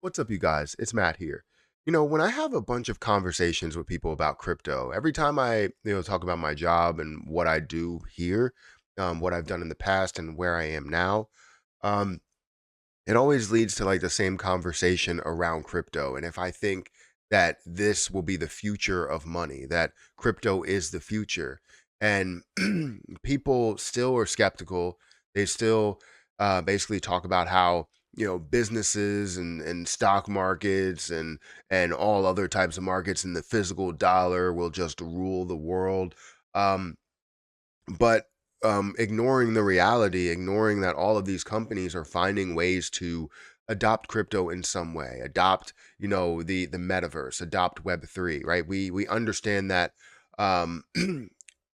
What's up, you guys? It's Matt here. When I have a bunch of conversations with people about crypto, every time I talk about my job and what I do here, what I've done in the past and where I am now, um, it always leads to like the same conversation around crypto. And if I think that this will be the future of money, that crypto is the future, and people still are skeptical, they still basically talk about how businesses and stock markets and all other types of markets and the physical dollar will just rule the world. Um, but ignoring the reality, ignoring that all of these companies are finding ways to adopt crypto in some way, adopt, the metaverse, adopt Web3, right? We understand that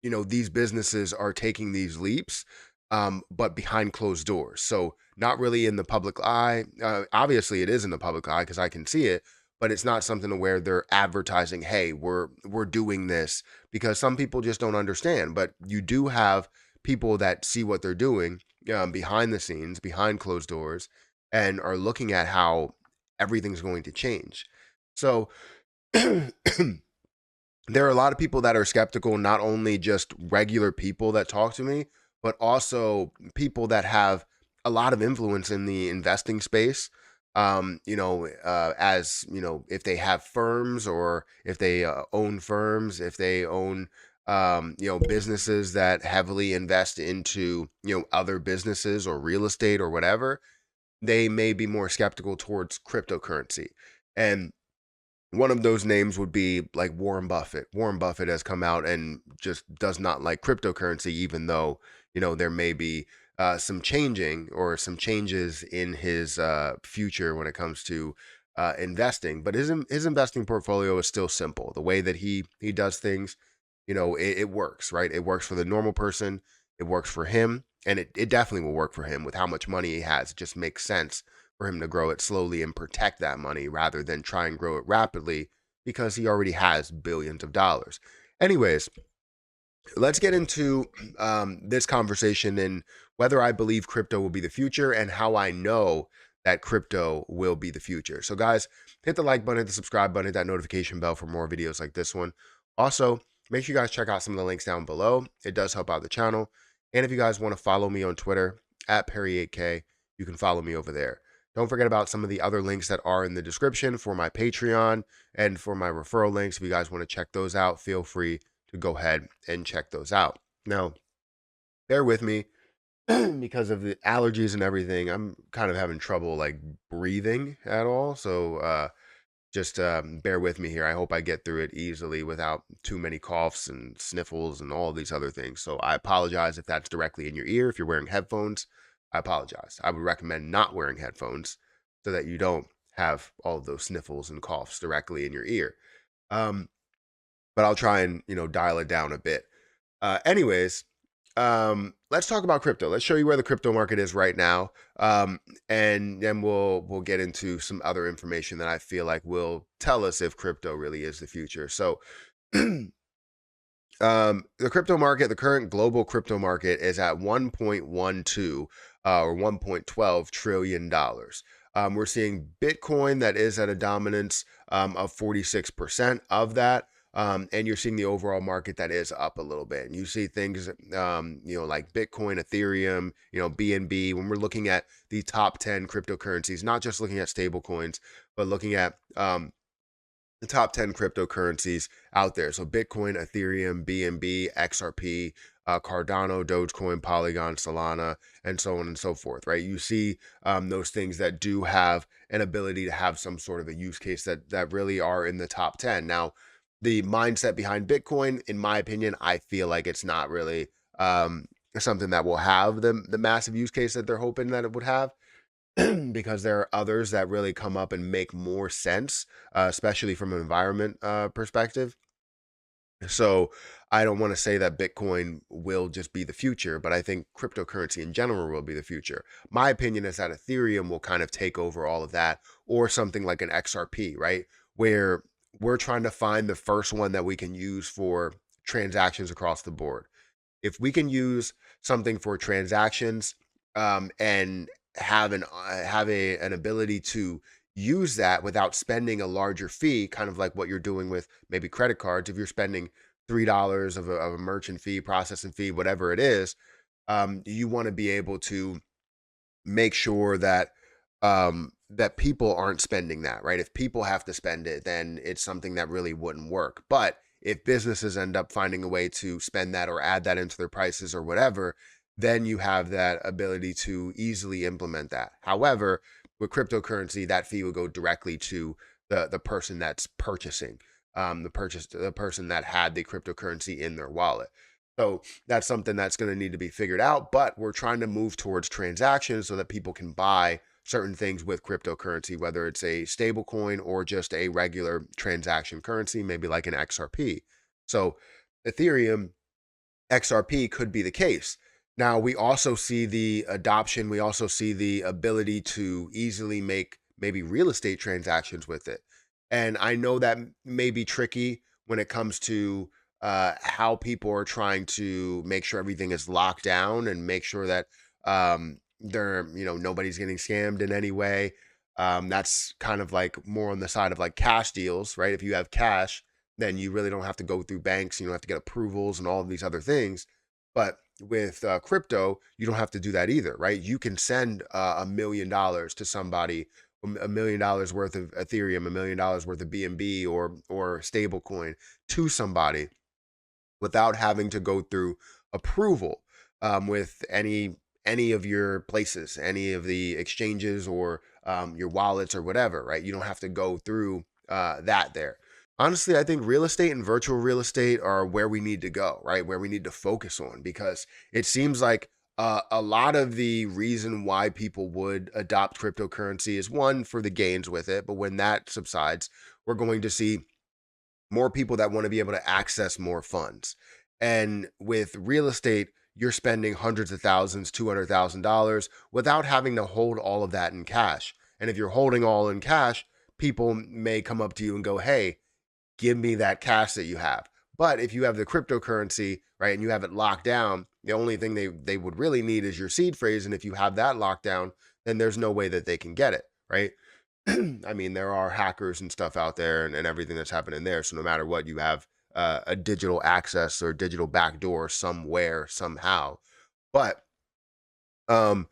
these businesses are taking these leaps, but behind closed doors. So not really in the public eye. Obviously it is in the public eye because I can see it, but it's not something to where they're advertising, hey, we're doing this, because some people just don't understand. But you do have people that see what they're doing behind the scenes, behind closed doors, and are looking at how everything's going to change. So there are a lot of people that are skeptical, not only just regular people that talk to me, but also people that have a lot of influence in the investing space. As if they have firms, or if they own firms, if they own, businesses that heavily invest into, other businesses or real estate or whatever, they may be more skeptical towards cryptocurrency. And one of those names would be like Warren Buffett. Warren Buffett has come out and just does not like cryptocurrency, even though, there may be some changing or some changes in his future when it comes to investing. But his investing portfolio is still simple. The way that he does things, it works, right? It works for the normal person. It works for him. And it definitely will work for him with how much money he has. It just makes sense for him to grow it slowly and protect that money rather than try and grow it rapidly, because he already has billions of dollars. Anyways, let's get into this conversation and whether I believe crypto will be the future and how I know that crypto will be the future. So, guys, hit the like button, hit the subscribe button, hit that notification bell for more videos like this one. Also, make sure you guys check out some of the links down below. It does help out the channel. And if you guys want to follow me on Twitter at Perry8K, you can follow me over there. Don't forget about some of the other links that are in the description for my Patreon and for my referral links. If you guys want to check those out, feel free to go ahead and check those out. Now, bear with me because of the allergies and everything. I'm kind of having trouble like breathing at all. So just bear with me here. I hope I get through it easily without too many coughs and sniffles and all these other things. So I apologize if that's directly in your ear. If you're wearing headphones, I apologize. I would recommend not wearing headphones so that you don't have all of those sniffles and coughs directly in your ear. Um, but I'll try and, dial it down a bit. Anyways, let's talk about crypto. Let's show you where the crypto market is right now. And then we'll get into some other information that I feel like will tell us if crypto really is the future. So the crypto market, the current global crypto market is at 1.12 or 1.12 trillion dollars. We're seeing Bitcoin that is at a dominance of 46% of that. And you're seeing the overall market that is up a little bit. And you see things, like Bitcoin, Ethereum, BNB. When we're looking at the top 10 cryptocurrencies, not just looking at stable coins, but looking at the top 10 cryptocurrencies out there. So Bitcoin, Ethereum, BNB, XRP, Cardano, Dogecoin, Polygon, Solana, and so on and so forth, right? You see those things that do have an ability to have some sort of a use case that really are in the top 10. Now, the mindset behind Bitcoin, in my opinion, I feel like it's not really something that will have the massive use case that they're hoping that it would have. Because there are others that really come up and make more sense, especially from an environment perspective. So I don't want to say that Bitcoin will just be the future, but I think cryptocurrency in general will be the future. My opinion is that Ethereum will kind of take over all of that, or something like an XRP, right? Where we're trying to find the first one that we can use for transactions across the board. If we can use something for transactions, and have an ability to use that without spending a larger fee, kind of like what you're doing with maybe credit cards. If you're spending $3 of a merchant fee, processing fee, whatever it is, you want to be able to make sure that that people aren't spending that, right? If people have to spend it, then it's something that really wouldn't work. But if businesses end up finding a way to spend that or add that into their prices or whatever, then you have that ability to easily implement that. However, with cryptocurrency, that fee would go directly to the person that's purchasing, the person that had the cryptocurrency in their wallet. So that's something that's going to need to be figured out, but we're trying to move towards transactions so that people can buy certain things with cryptocurrency, whether it's a stable coin or just a regular transaction currency, maybe like an XRP. So Ethereum XRP could be the case. Now, we also see the adoption, we also see the ability to easily make maybe real estate transactions with it. And I know that may be tricky when it comes to how people are trying to make sure everything is locked down and make sure that they're, nobody's getting scammed in any way. That's kind of like more on the side of like cash deals, right? If you have cash, then you really don't have to go through banks. You don't have to get approvals and all of these other things. But with crypto, you don't have to do that either, right? You can send $1 million to somebody, $1 million worth of Ethereum, $1 million worth of BNB or stable coin to somebody without having to go through approval with any of your places, any of the exchanges or your wallets or whatever, right? You don't have to go through that there. Honestly, I think real estate and virtual real estate are where we need to go, right? Where we need to focus on, because it seems like a lot of the reason why people would adopt cryptocurrency is one, for the gains with it. But when that subsides, we're going to see more people that want to be able to access more funds. And with real estate, you're spending hundreds of thousands, $200,000 without having to hold all of that in cash. And if you're holding all in cash, people may come up to you and go, hey, give me that cash that you have. But if you have the cryptocurrency, right, and you have it locked down, the only thing they would really need is your seed phrase. And if you have that locked down, then there's no way that they can get it, right? I mean, there are hackers and stuff out there and everything that's happening there. So no matter what, you have a digital access or digital backdoor somewhere, somehow. But the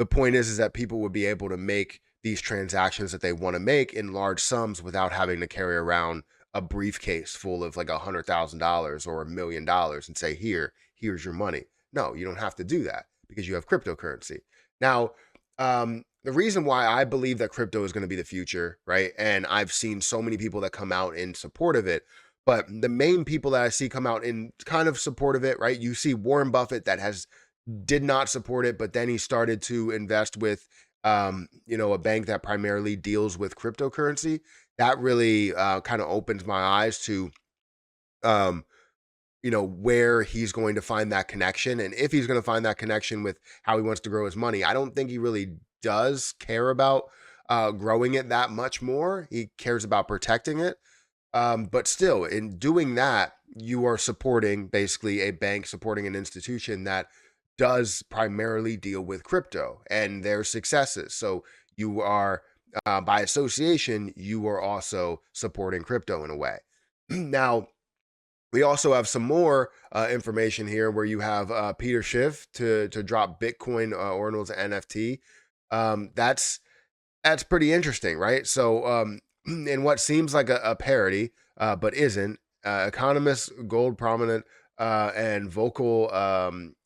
point is that people would be able to make these transactions that they want to make in large sums without having to carry around a briefcase full of like $100,000 or $1 million and say, here's your money. No, you don't have to do that because you have cryptocurrency. Now, the reason why I believe that crypto is going to be the future, right? And I've seen so many people that come out in support of it, but the main people that I see come out in kind of support of it, right? You see Warren Buffett that did not support it, but then he started to invest with, a bank that primarily deals with cryptocurrency. That really kind of opens my eyes to, where he's going to find that connection. And if he's going to find that connection with how he wants to grow his money, I don't think he really does care about growing it that much more. He cares about protecting it. But still, in doing that, you are supporting basically a bank, supporting an institution that does primarily deal with crypto and their successes. So you are, by association, you are also supporting crypto in a way. Now, we also have some more information here where you have Peter Schiff to drop Bitcoin ordinals NFT. That's pretty interesting, right? So, in what seems like a parody, but isn't, economist, gold prominent, and vocal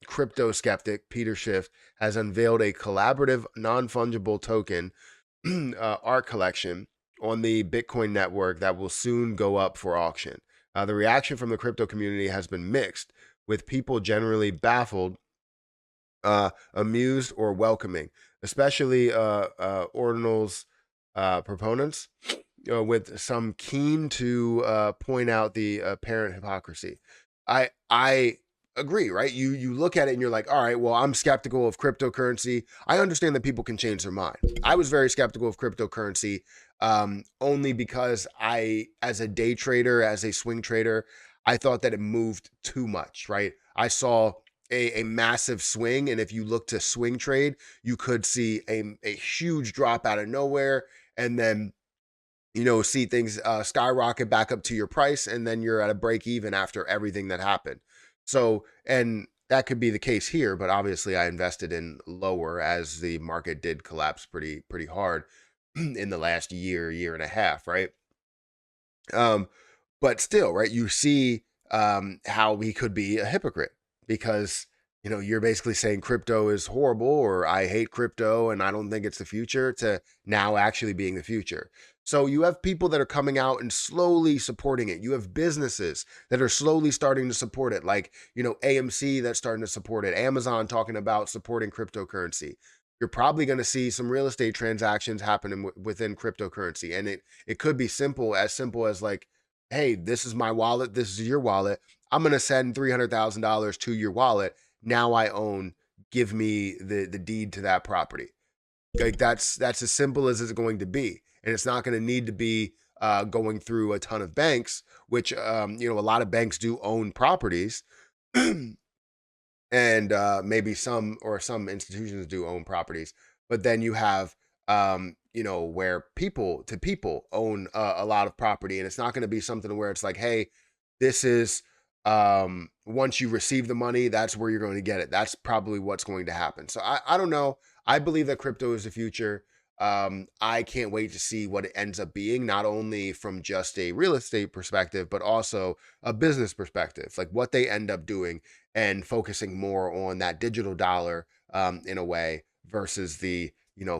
crypto skeptic Peter Schiff has unveiled a collaborative, non-fungible token art collection on the Bitcoin network that will soon go up for auction. The reaction from the crypto community has been mixed, with people generally baffled, amused, or welcoming, especially Ordinal's proponents, with some keen to point out the apparent hypocrisy. I agree, right? You look at it and you're like, all right, well, I'm skeptical of cryptocurrency. I understand that people can change their mind. I was very skeptical of cryptocurrency only because as a day trader, as a swing trader, I thought that it moved too much, right? I saw a massive swing, and if you look to swing trade, you could see a huge drop out of nowhere, and then see things skyrocket back up to your price, and then you're at a break even after everything that happened. So, and that could be the case here, but obviously I invested in lower as the market did collapse pretty hard in the last year and a half, right? Um, but still, right, you see how he could be a hypocrite because you're basically saying crypto is horrible or I hate crypto and I don't think it's the future to now actually being the future. So you have people that are coming out and slowly supporting it. You have businesses that are slowly starting to support it, like AMC that's starting to support it, Amazon talking about supporting cryptocurrency. You're probably going to see some real estate transactions happening within cryptocurrency, and it could be simple as like, hey, this is my wallet, this is your wallet. I'm going to send $300,000 to your wallet. Now I own. Give me the deed to that property. Like that's as simple as it's going to be, and it's not going to need to be going through a ton of banks, which a lot of banks do own properties. And maybe some institutions do own properties, but then you have where people to people own a lot of property, and it's not going to be something where it's like, hey, this is once you receive the money, that's where you're going to get it. That's probably what's going to happen. So I don't know. I believe that crypto is the future. I can't wait to see what it ends up being, not only from just a real estate perspective, but also a business perspective, like what they end up doing and focusing more on that digital dollar in a way versus the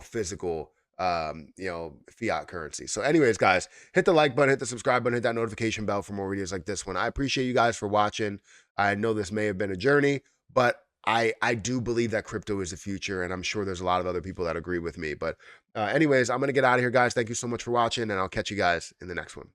physical fiat currency. So anyways, guys, hit the like button, hit the subscribe button, hit that notification bell for more videos like this one. I appreciate you guys for watching. I know this may have been a journey, but I do believe that crypto is the future, and I'm sure there's a lot of other people that agree with me. But anyways, I'm going to get out of here, guys. Thank you so much for watching, and I'll catch you guys in the next one.